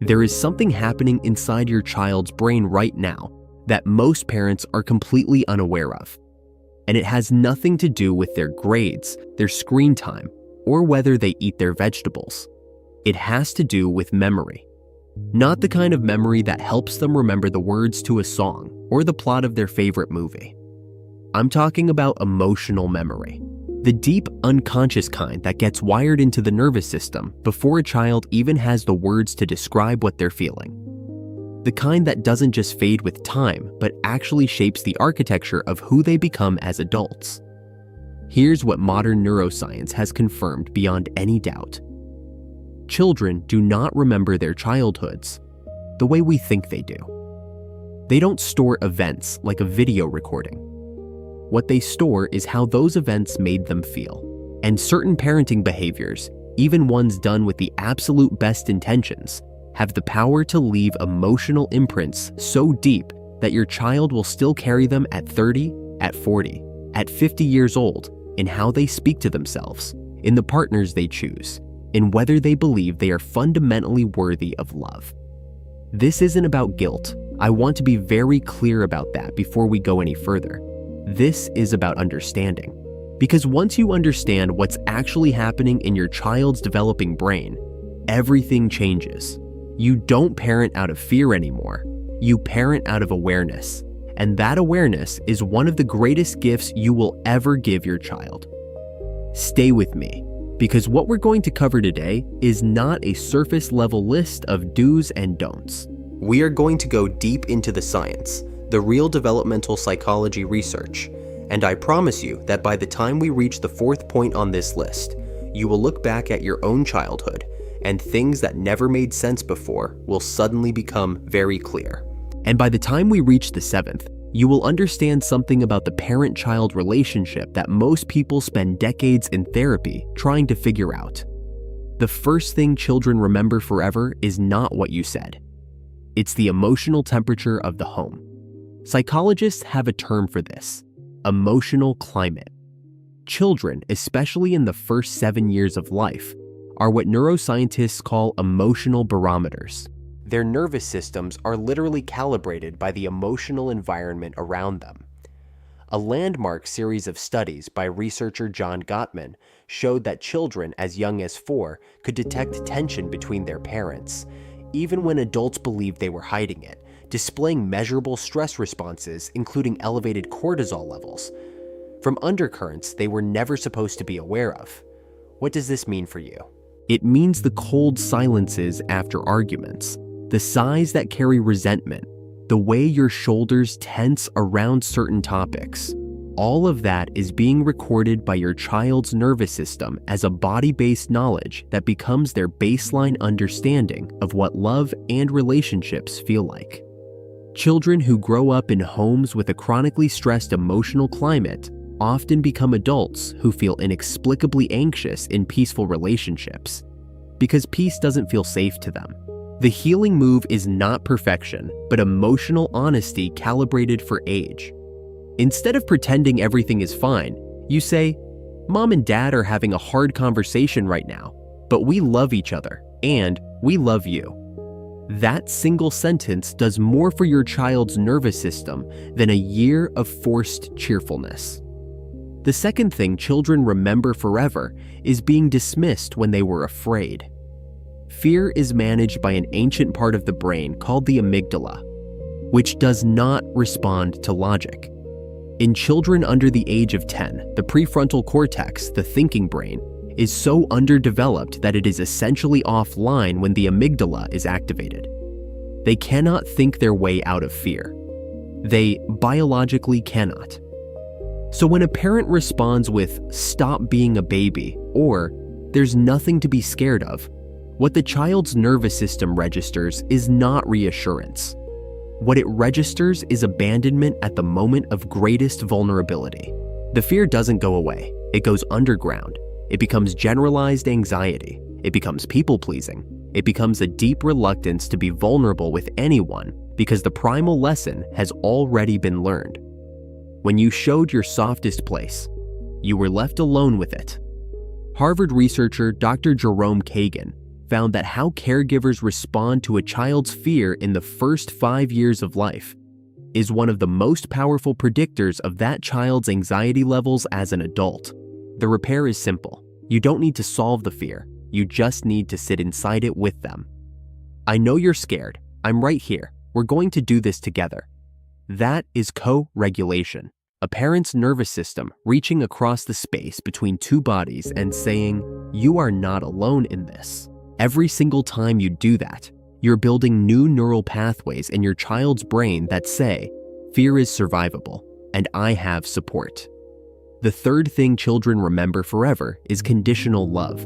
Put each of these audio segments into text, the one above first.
There is something happening inside your child's brain right now that most parents are completely unaware of. And it has nothing to do with their grades, their screen time, or whether they eat their vegetables. It has to do with memory. Not the kind of memory that helps them remember the words to a song or the plot of their favorite movie. I'm talking about emotional memory. The deep, unconscious kind that gets wired into the nervous system before a child even has the words to describe what they're feeling. The kind that doesn't just fade with time, but actually shapes the architecture of who they become as adults. Here's what modern neuroscience has confirmed beyond any doubt. Children do not remember their childhoods the way we think they do. They don't store events like a video recording. What they store is how those events made them feel. And certain parenting behaviors, even ones done with the absolute best intentions, have the power to leave emotional imprints so deep that your child will still carry them at 30, at 40, at 50 years old in how they speak to themselves, in the partners they choose, in whether they believe they are fundamentally worthy of love. This isn't about guilt. I want to be very clear about that before we go any further. This is about understanding. Because once you understand what's actually happening in your child's developing brain, everything changes. You don't parent out of fear anymore. You parent out of awareness. And that awareness is one of the greatest gifts you will ever give your child. Stay with me, because what we're going to cover today is not a surface-level list of do's and don'ts. We are going to go deep into the science, the real developmental psychology research, and I promise you that by the time we reach the fourth point on this list, you will look back at your own childhood, and things that never made sense before will suddenly become very clear. And by the time we reach the seventh, you will understand something about the parent-child relationship that most people spend decades in therapy trying to figure out. The first thing children remember forever is not what you said. It's the emotional temperature of the home. Psychologists have a term for this: emotional climate. Children, especially in the first 7 years of life, are what neuroscientists call emotional barometers. Their nervous systems are literally calibrated by the emotional environment around them. A landmark series of studies by researcher John Gottman showed that children as young as 4 could detect tension between their parents, even when adults believed they were hiding it, displaying measurable stress responses, including elevated cortisol levels, from undercurrents they were never supposed to be aware of. What does this mean for you? It means the cold silences after arguments, the sighs that carry resentment, the way your shoulders tense around certain topics. All of that is being recorded by your child's nervous system as a body-based knowledge that becomes their baseline understanding of what love and relationships feel like. Children who grow up in homes with a chronically stressed emotional climate often become adults who feel inexplicably anxious in peaceful relationships, because peace doesn't feel safe to them. The healing move is not perfection, but emotional honesty calibrated for age. Instead of pretending everything is fine, you say, "Mom and Dad are having a hard conversation right now, but we love each other, and we love you." That single sentence does more for your child's nervous system than a year of forced cheerfulness. The second thing children remember forever is being dismissed when they were afraid. Fear is managed by an ancient part of the brain called the amygdala, which does not respond to logic. In children under the age of 10, the prefrontal cortex, the thinking brain, is so underdeveloped that it is essentially offline when the amygdala is activated. They cannot think their way out of fear. They biologically cannot. So when a parent responds with, "Stop being a baby," or "There's nothing to be scared of," what the child's nervous system registers is not reassurance. What it registers is abandonment at the moment of greatest vulnerability. The fear doesn't go away. It goes underground. It becomes generalized anxiety. It becomes people-pleasing. It becomes a deep reluctance to be vulnerable with anyone because the primal lesson has already been learned. When you showed your softest place, you were left alone with it. Harvard researcher Dr. Jerome Kagan found that how caregivers respond to a child's fear in the first 5 years of life is one of the most powerful predictors of that child's anxiety levels as an adult. The repair is simple. You don't need to solve the fear. You just need to sit inside it with them. I know you're scared. I'm right here. We're going to do this together. That is co-regulation, a parent's nervous system reaching across the space between two bodies and saying, "You are not alone in this." Every single time you do that, you're building new neural pathways in your child's brain that say, "Fear is survivable, and I have support." The third thing children remember forever is conditional love.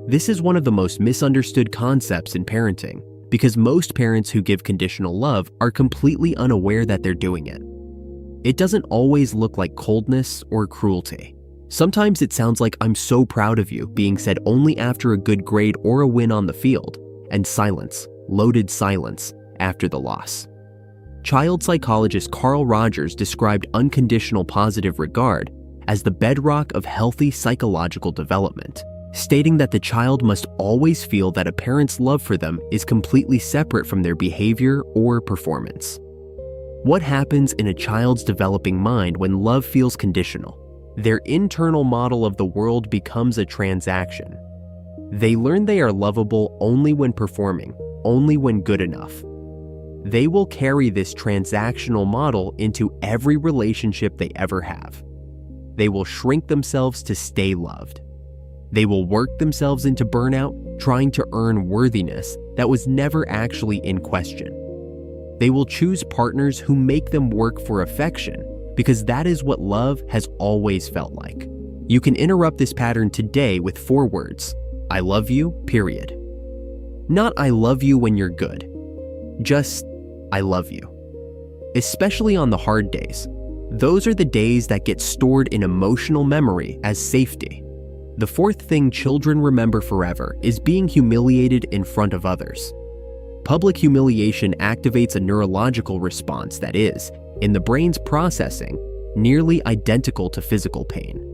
This is one of the most misunderstood concepts in parenting, because most parents who give conditional love are completely unaware that they're doing it. It doesn't always look like coldness or cruelty. Sometimes it sounds like "I'm so proud of you" being said only after a good grade or a win on the field, and silence, loaded silence, after the loss. Child psychologist Carl Rogers described unconditional positive regard as the bedrock of healthy psychological development, stating that the child must always feel that a parent's love for them is completely separate from their behavior or performance. What happens in a child's developing mind when love feels conditional? Their internal model of the world becomes a transaction. They learn they are lovable only when performing, only when good enough. They will carry this transactional model into every relationship they ever have. They will shrink themselves to stay loved. They will work themselves into burnout, trying to earn worthiness that was never actually in question. They will choose partners who make them work for affection, because that is what love has always felt like. You can interrupt this pattern today with 4 words: "I love you, period." Not "I love you when you're good." Just "I love you." Especially on the hard days. Those are the days that get stored in emotional memory as safety. The 4th thing children remember forever is being humiliated in front of others. Public humiliation activates a neurological response that is, in the brain's processing, nearly identical to physical pain.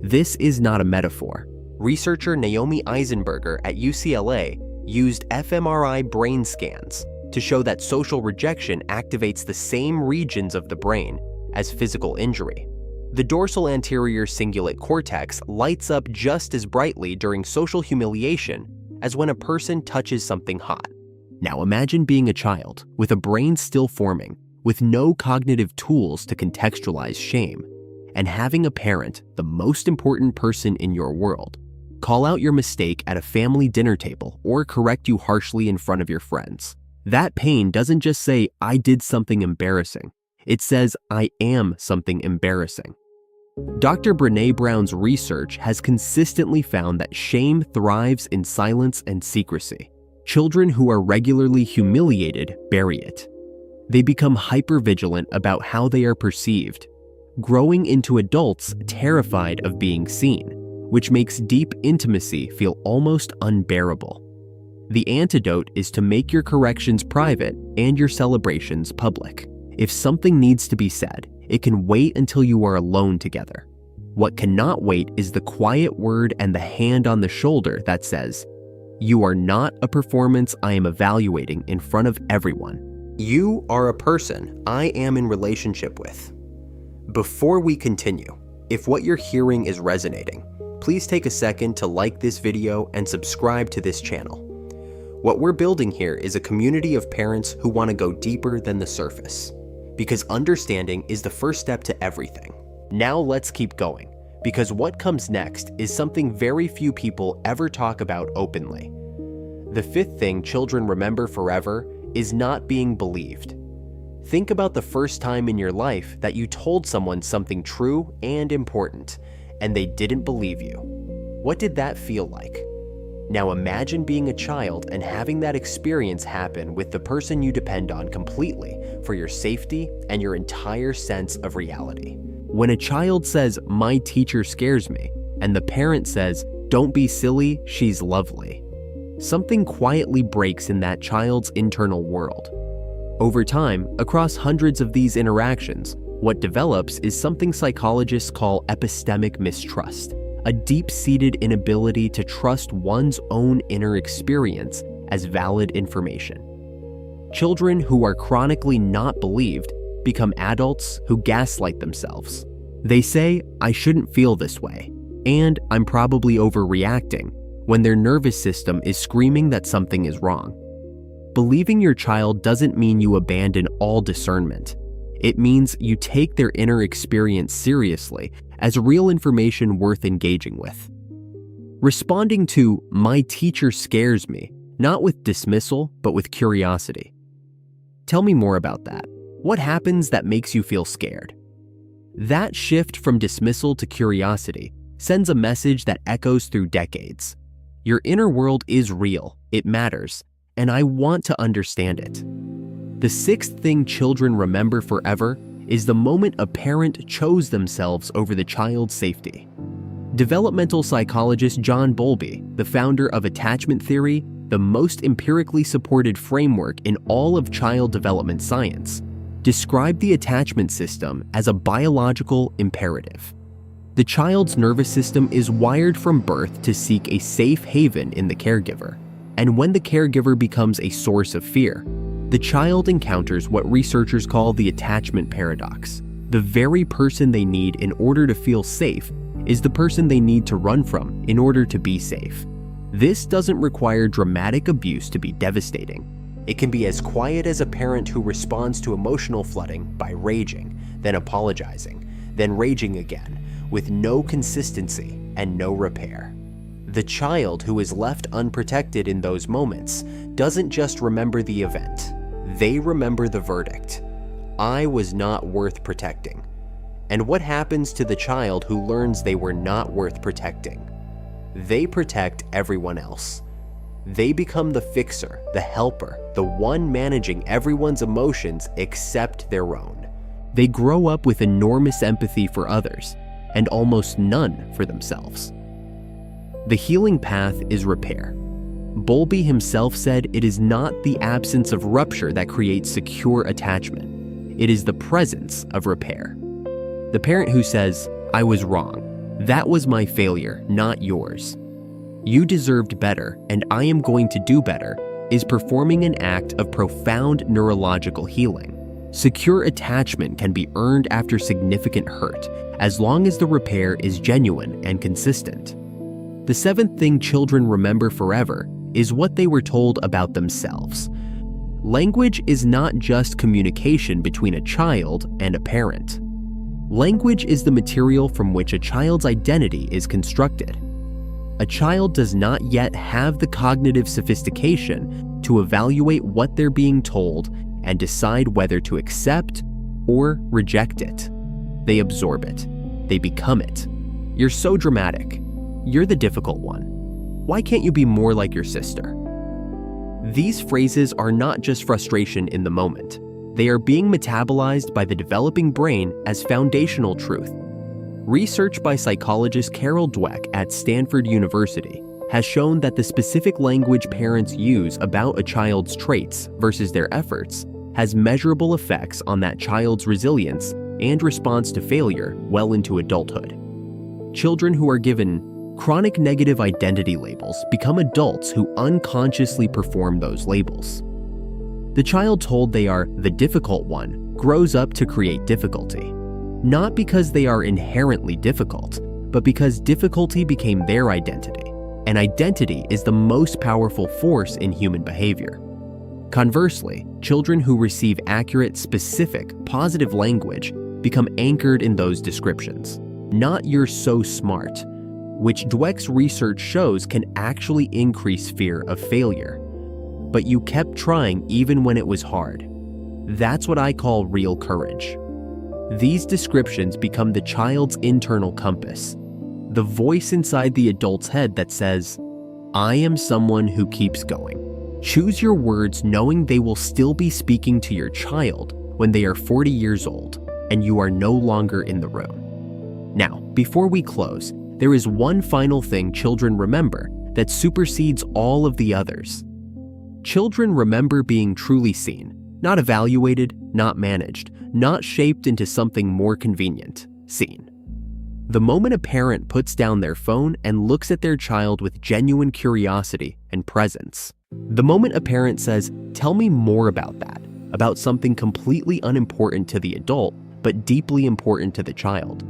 This is not a metaphor. Researcher Naomi Eisenberger at UCLA used fMRI brain scans to show that social rejection activates the same regions of the brain as physical injury. The dorsal anterior cingulate cortex lights up just as brightly during social humiliation as when a person touches something hot. Now imagine being a child with a brain still forming, with no cognitive tools to contextualize shame, and having a parent, the most important person in your world, call out your mistake at a family dinner table or correct you harshly in front of your friends. That pain doesn't just say, "I did something embarrassing." It says, "I am something embarrassing." Dr. Brené Brown's research has consistently found that shame thrives in silence and secrecy. Children who are regularly humiliated bury it. They become hypervigilant about how they are perceived, growing into adults terrified of being seen, which makes deep intimacy feel almost unbearable. The antidote is to make your corrections private and your celebrations public. If something needs to be said, it can wait until you are alone together. What cannot wait is the quiet word and the hand on the shoulder that says, "You are not a performance I am evaluating in front of everyone. You are a person I am in relationship with." Before we continue, if what you're hearing is resonating, please take a second to like this video and subscribe to this channel. What we're building here is a community of parents who want to go deeper than the surface, because understanding is the first step to everything. Now let's keep going, because what comes next is something very few people ever talk about openly. The 5th thing children remember forever is not being believed. Think about the first time in your life that you told someone something true and important, and they didn't believe you. What did that feel like? Now imagine being a child and having that experience happen with the person you depend on completely for your safety and your entire sense of reality. When a child says, "My teacher scares me," and the parent says, "Don't be silly, she's lovely," something quietly breaks in that child's internal world. Over time, across hundreds of these interactions, what develops is something psychologists call epistemic mistrust, a deep-seated inability to trust one's own inner experience as valid information. Children who are chronically not believed become adults who gaslight themselves. They say, "I shouldn't feel this way," and "I'm probably overreacting," when their nervous system is screaming that something is wrong. Believing your child doesn't mean you abandon all discernment. It means you take their inner experience seriously as real information worth engaging with. Responding to "my teacher scares me," not with dismissal, but with curiosity. Tell me more about that. What happens that makes you feel scared? That shift from dismissal to curiosity sends a message that echoes through decades. Your inner world is real, it matters, and I want to understand it. The sixth thing children remember forever is the moment a parent chose themselves over the child's safety. Developmental psychologist John Bowlby, the founder of attachment theory, the most empirically supported framework in all of child development science, described the attachment system as a biological imperative. The child's nervous system is wired from birth to seek a safe haven in the caregiver, and when the caregiver becomes a source of fear, the child encounters what researchers call the attachment paradox. The very person they need in order to feel safe is the person they need to run from in order to be safe. This doesn't require dramatic abuse to be devastating. It can be as quiet as a parent who responds to emotional flooding by raging, then apologizing, then raging again, with no consistency and no repair. The child who is left unprotected in those moments doesn't just remember the event, they remember the verdict. I was not worth protecting. And what happens to the child who learns they were not worth protecting? They protect everyone else. They become the fixer, the helper, the one managing everyone's emotions except their own. They grow up with enormous empathy for others and almost none for themselves. The healing path is repair. Bowlby himself said it is not the absence of rupture that creates secure attachment. It is the presence of repair. The parent who says, "I was wrong. That was my failure, not yours. You deserved better, and I am going to do better," is performing an act of profound neurological healing. Secure attachment can be earned after significant hurt, as long as the repair is genuine and consistent. The seventh thing children remember forever is what they were told about themselves. Language is not just communication between a child and a parent. Language is the material from which a child's identity is constructed. A child does not yet have the cognitive sophistication to evaluate what they're being told and decide whether to accept or reject it. They absorb it. They become it. "You're so dramatic. You're the difficult one. Why can't you be more like your sister?" These phrases are not just frustration in the moment. They are being metabolized by the developing brain as foundational truth. Research by psychologist Carol Dweck at Stanford University has shown that the specific language parents use about a child's traits versus their efforts has measurable effects on that child's resilience and response to failure well into adulthood. Children who are given chronic negative identity labels become adults who unconsciously perform those labels. The child told they are the difficult one grows up to create difficulty, not because they are inherently difficult, but because difficulty became their identity, and identity is the most powerful force in human behavior. Conversely, children who receive accurate, specific, positive language become anchored in those descriptions, not "you're so smart," which Dweck's research shows can actually increase fear of failure. But you kept trying even when it was hard. That's what I call real courage. These descriptions become the child's internal compass, the voice inside the adult's head that says, "I am someone who keeps going." Choose your words knowing they will still be speaking to your child when they are 40 years old and you are no longer in the room. Now, before we close, there is one final thing children remember that supersedes all of the others. Children remember being truly seen, not evaluated, not managed, not shaped into something more convenient, seen. The moment a parent puts down their phone and looks at their child with genuine curiosity and presence. The moment a parent says, "Tell me more about that," about something completely unimportant to the adult, but deeply important to the child.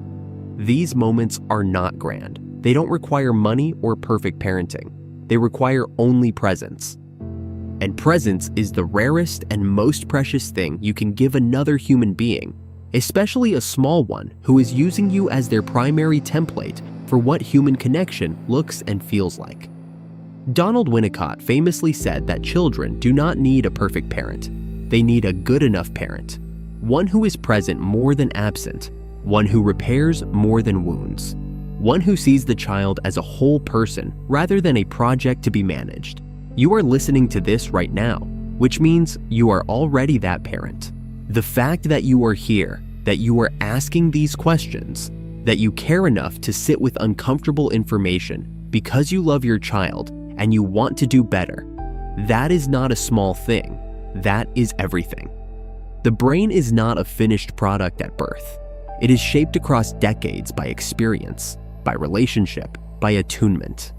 These moments are not grand. They don't require money or perfect parenting. They require only presence. And presence is the rarest and most precious thing you can give another human being, especially a small one who is using you as their primary template for what human connection looks and feels like. Donald Winnicott famously said that children do not need a perfect parent. They need a good enough parent, one who is present more than absent, one who repairs more than wounds, one who sees the child as a whole person rather than a project to be managed. You are listening to this right now, which means you are already that parent. The fact that you are here, that you are asking these questions, that you care enough to sit with uncomfortable information because you love your child and you want to do better, that is not a small thing. That is everything. The brain is not a finished product at birth. It is shaped across decades by experience, by relationship, by attunement.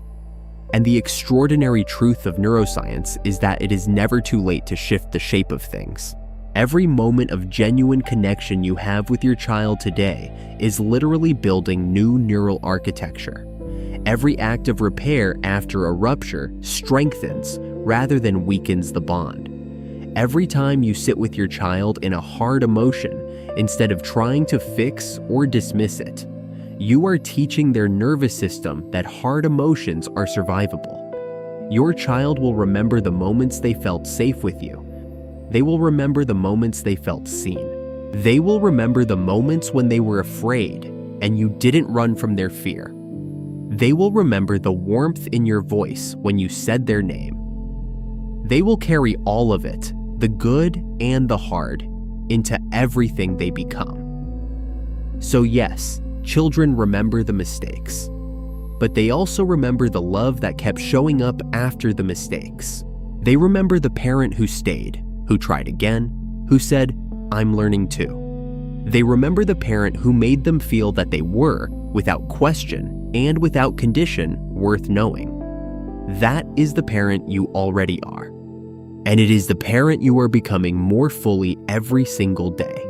And the extraordinary truth of neuroscience is that it is never too late to shift the shape of things. Every moment of genuine connection you have with your child today is literally building new neural architecture. Every act of repair after a rupture strengthens rather than weakens the bond. Every time you sit with your child in a hard emotion, instead of trying to fix or dismiss it, you are teaching their nervous system that hard emotions are survivable. Your child will remember the moments they felt safe with you. They will remember the moments they felt seen. They will remember the moments when they were afraid and you didn't run from their fear. They will remember the warmth in your voice when you said their name. They will carry all of it, the good and the hard, into everything they become. So yes, children remember the mistakes, but they also remember the love that kept showing up after the mistakes. They remember the parent who stayed, who tried again, who said, "I'm learning too." They remember the parent who made them feel that they were, without question and without condition, worth knowing. That is the parent you already are. And it is the parent you are becoming more fully every single day.